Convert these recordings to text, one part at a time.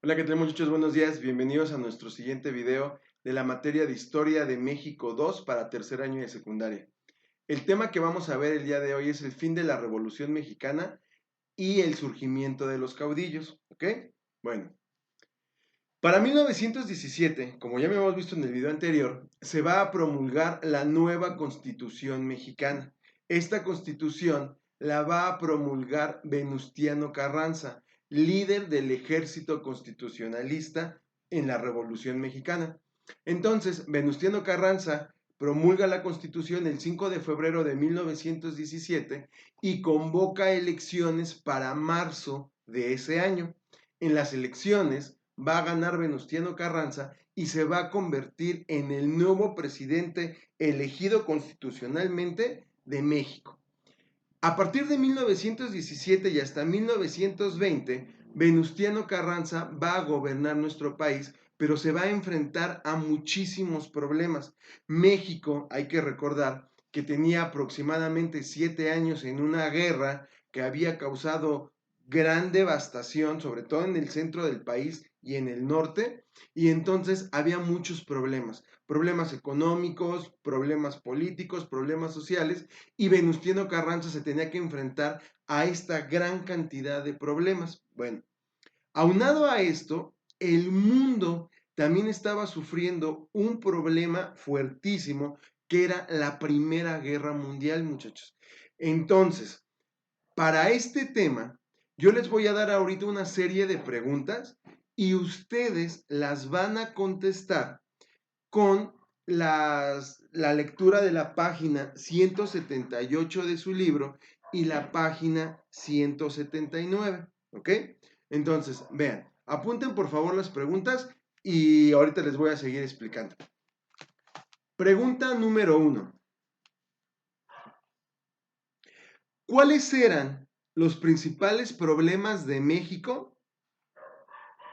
Hola, ¿qué tal muchachos? Buenos días. Bienvenidos a nuestro siguiente video de la materia de Historia de México 2 para tercer año de secundaria. El tema que vamos a ver el día de hoy es el fin de la Revolución Mexicana y el surgimiento de los caudillos, ¿ok? Bueno, para 1917, como ya me hemos visto en el video anterior, se va a promulgar la nueva Constitución mexicana. Esta Constitución la va a promulgar Venustiano Carranza, líder del ejército constitucionalista en la Revolución Mexicana. Entonces, Venustiano Carranza promulga la Constitución el 5 de febrero de 1917 y convoca elecciones para marzo de ese año. En las elecciones va a ganar Venustiano Carranza y se va a convertir en el nuevo presidente elegido constitucionalmente de México. A partir de 1917 y hasta 1920, Venustiano Carranza va a gobernar nuestro país, pero se va a enfrentar a muchísimos problemas. México, hay que recordar, que tenía aproximadamente 7 años en una guerra que había causado gran devastación, sobre todo en el centro del país y en el norte, y entonces había muchos problemas económicos, problemas políticos, problemas sociales, y Venustiano Carranza se tenía que enfrentar a esta gran cantidad de problemas. Bueno, aunado a esto, el mundo también estaba sufriendo un problema fuertísimo que era la Primera Guerra Mundial, muchachos. Entonces, para este tema, yo les voy a dar ahorita una serie de preguntas y ustedes las van a contestar con la lectura de la página 178 de su libro y la página 179, ¿ok? Entonces, vean, apunten por favor las preguntas y ahorita les voy a seguir explicando. Pregunta número 1. ¿Cuáles eran los principales problemas de México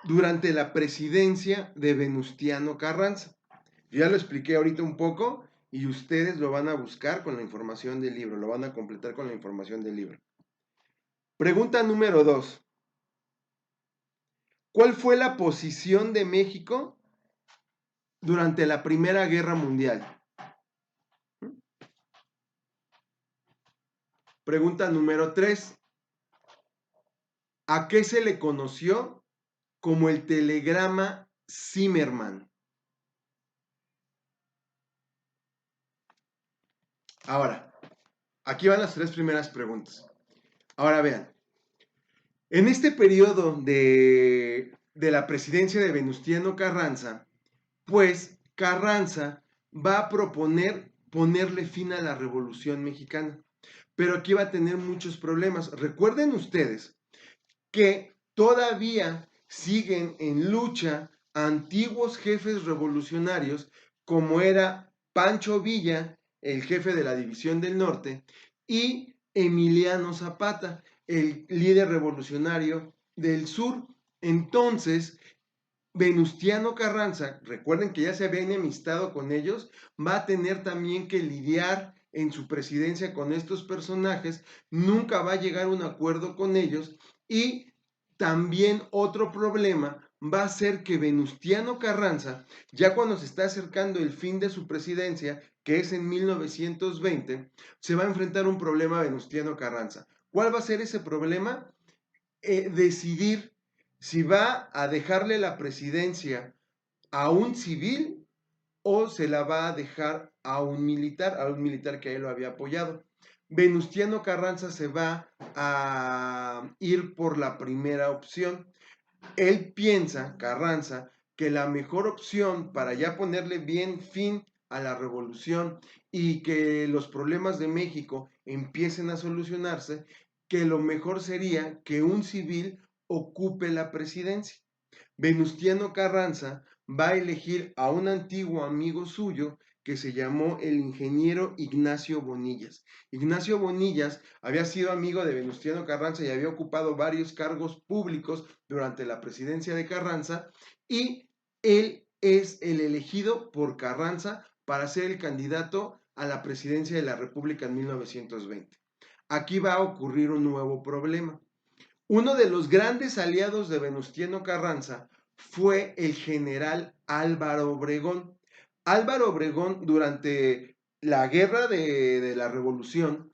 durante la presidencia de Venustiano Carranza? Yo ya lo expliqué ahorita un poco y ustedes lo van a buscar con la información del libro, lo van a completar con la información del libro. Pregunta número 2. ¿Cuál fue la posición de México durante la Primera Guerra Mundial? Pregunta número 3. ¿A qué se le conoció como el telegrama Zimmerman? Ahora, aquí van las tres primeras preguntas. Ahora vean, en este periodo de la presidencia de Venustiano Carranza, pues Carranza va a proponer ponerle fin a la Revolución Mexicana. Pero aquí va a tener muchos problemas. Recuerden ustedes que todavía siguen en lucha antiguos jefes revolucionarios como era Pancho Villa, el jefe de la División del Norte, y Emiliano Zapata, el líder revolucionario del sur. Entonces, Venustiano Carranza, recuerden que ya se había enemistado con ellos, va a tener también que lidiar en su presidencia con estos personajes, nunca va a llegar a un acuerdo con ellos y también otro problema va a ser que Venustiano Carranza, ya cuando se está acercando el fin de su presidencia, que es en 1920, se va a enfrentar a un problema Venustiano Carranza. ¿Cuál va a ser ese problema? Decidir si va a dejarle la presidencia a un civil o se la va a dejar a un militar que a él lo había apoyado. Venustiano Carranza se va a ir por la primera opción. Él piensa, Carranza, que la mejor opción para ya ponerle bien fin a la revolución y que los problemas de México empiecen a solucionarse, que lo mejor sería que un civil ocupe la presidencia. Venustiano Carranza va a elegir a un antiguo amigo suyo que se llamó el ingeniero Ignacio Bonillas. Ignacio Bonillas había sido amigo de Venustiano Carranza y había ocupado varios cargos públicos durante la presidencia de Carranza y él es el elegido por Carranza para ser el candidato a la presidencia de la República en 1920. Aquí va a ocurrir un nuevo problema. Uno de los grandes aliados de Venustiano Carranza fue el general Álvaro Obregón. Álvaro Obregón, durante la guerra de la Revolución,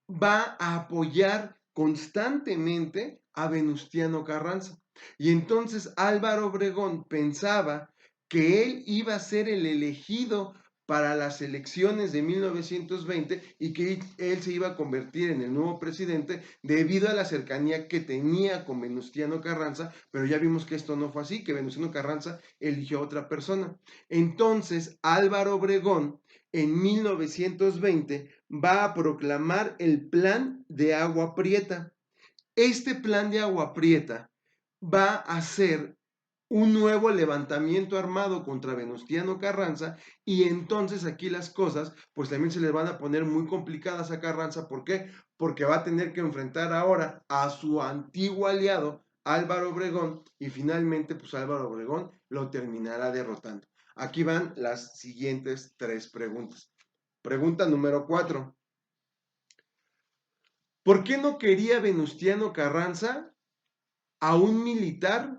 va a apoyar constantemente a Venustiano Carranza. Y entonces Álvaro Obregón pensaba que él iba a ser el elegido para las elecciones de 1920 y que él se iba a convertir en el nuevo presidente debido a la cercanía que tenía con Venustiano Carranza, pero ya vimos que esto no fue así, que Venustiano Carranza eligió a otra persona. Entonces Álvaro Obregón en 1920 va a proclamar el Plan de Agua Prieta. Este Plan de Agua Prieta va a ser un nuevo levantamiento armado contra Venustiano Carranza y entonces aquí las cosas pues también se les van a poner muy complicadas a Carranza. ¿Por qué? Porque va a tener que enfrentar ahora a su antiguo aliado Álvaro Obregón y finalmente pues Álvaro Obregón lo terminará derrotando. Aquí van las siguientes 3 preguntas. Pregunta número 4. ¿Por qué no quería Venustiano Carranza a un militar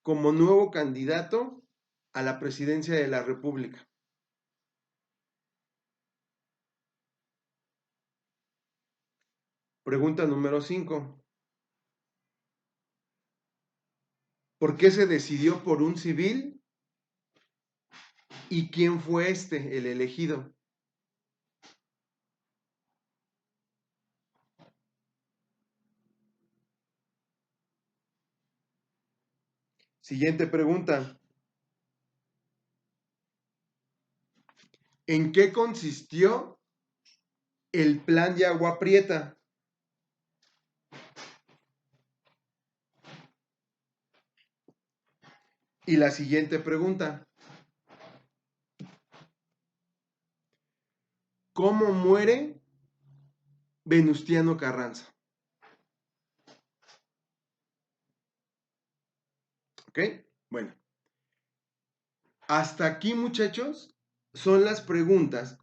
como nuevo candidato a la presidencia de la República? Pregunta número 5. ¿Por qué se decidió por un civil y quién fue el elegido? Siguiente pregunta. ¿En qué consistió el Plan de Agua Prieta? Y la siguiente pregunta. ¿Cómo muere Venustiano Carranza? ¿Ok? Bueno, hasta aquí, muchachos, son las preguntas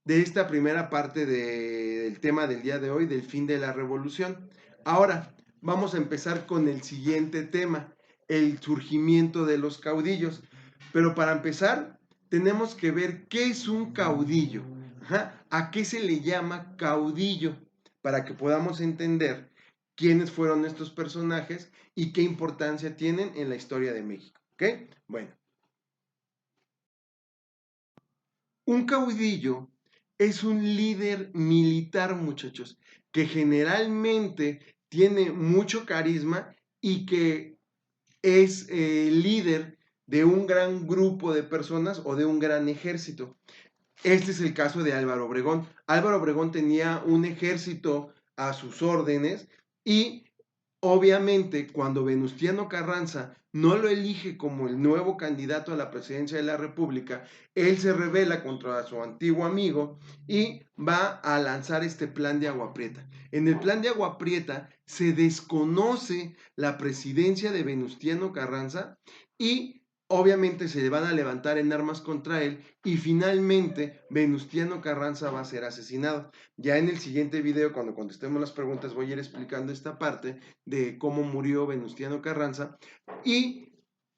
de esta primera parte del tema del día de hoy, del fin de la revolución. Ahora, vamos a empezar con el siguiente tema, el surgimiento de los caudillos. Pero para empezar, tenemos que ver qué es un caudillo. Ajá, ¿a qué se le llama caudillo? Para que podamos entender quiénes fueron estos personajes y qué importancia tienen en la historia de México. ¿Ok? Bueno, un caudillo es un líder militar, muchachos, que generalmente tiene mucho carisma y que es líder de un gran grupo de personas o de un gran ejército. Este es el caso de Álvaro Obregón. Álvaro Obregón tenía un ejército a sus órdenes y obviamente cuando Venustiano Carranza no lo elige como el nuevo candidato a la presidencia de la República, él se rebela contra su antiguo amigo y va a lanzar este plan de Agua Prieta. En el plan de Agua Prieta se desconoce la presidencia de Venustiano Carranza y obviamente se van a levantar en armas contra él y finalmente Venustiano Carranza va a ser asesinado. Ya en el siguiente video, cuando contestemos las preguntas, voy a ir explicando esta parte de cómo murió Venustiano Carranza y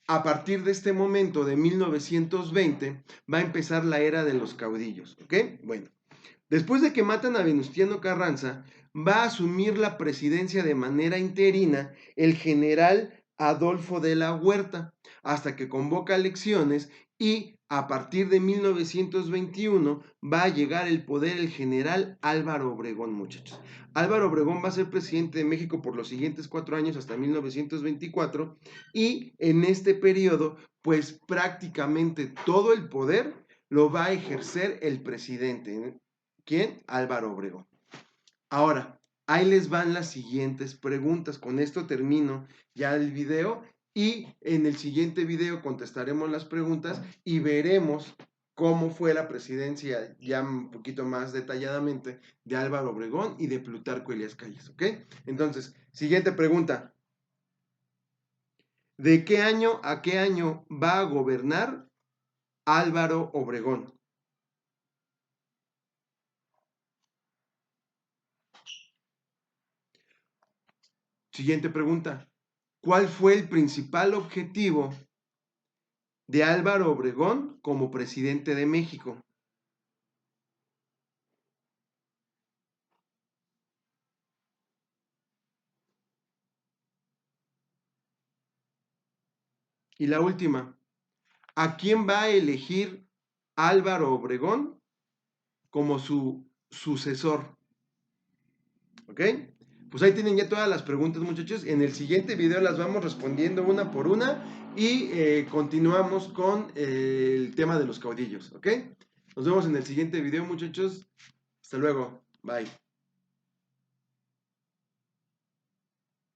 a partir de este momento de 1920 va a empezar la era de los caudillos, ¿ok? Bueno, después de que matan a Venustiano Carranza, va a asumir la presidencia de manera interina el general Adolfo de la Huerta, hasta que convoca elecciones y a partir de 1921 va a llegar al poder el general Álvaro Obregón, muchachos. Álvaro Obregón va a ser presidente de México por los siguientes 4 años hasta 1924 y en este periodo, pues prácticamente todo el poder lo va a ejercer el presidente. ¿Quién? Álvaro Obregón. Ahora, ahí les van las siguientes preguntas. Con esto termino ya el video y en el siguiente video contestaremos las preguntas y veremos cómo fue la presidencia ya un poquito más detalladamente de Álvaro Obregón y de Plutarco Elías Calles, ¿ok? Entonces, siguiente pregunta. ¿De qué año a qué año va a gobernar Álvaro Obregón? Siguiente pregunta. ¿Cuál fue el principal objetivo de Álvaro Obregón como presidente de México? Y la última, ¿a quién va a elegir Álvaro Obregón como su sucesor? ¿Ok? Pues ahí tienen ya todas las preguntas, muchachos. En el siguiente video las vamos respondiendo una por una y continuamos con el tema de los caudillos, ¿ok? Nos vemos en el siguiente video, muchachos. Hasta luego. Bye.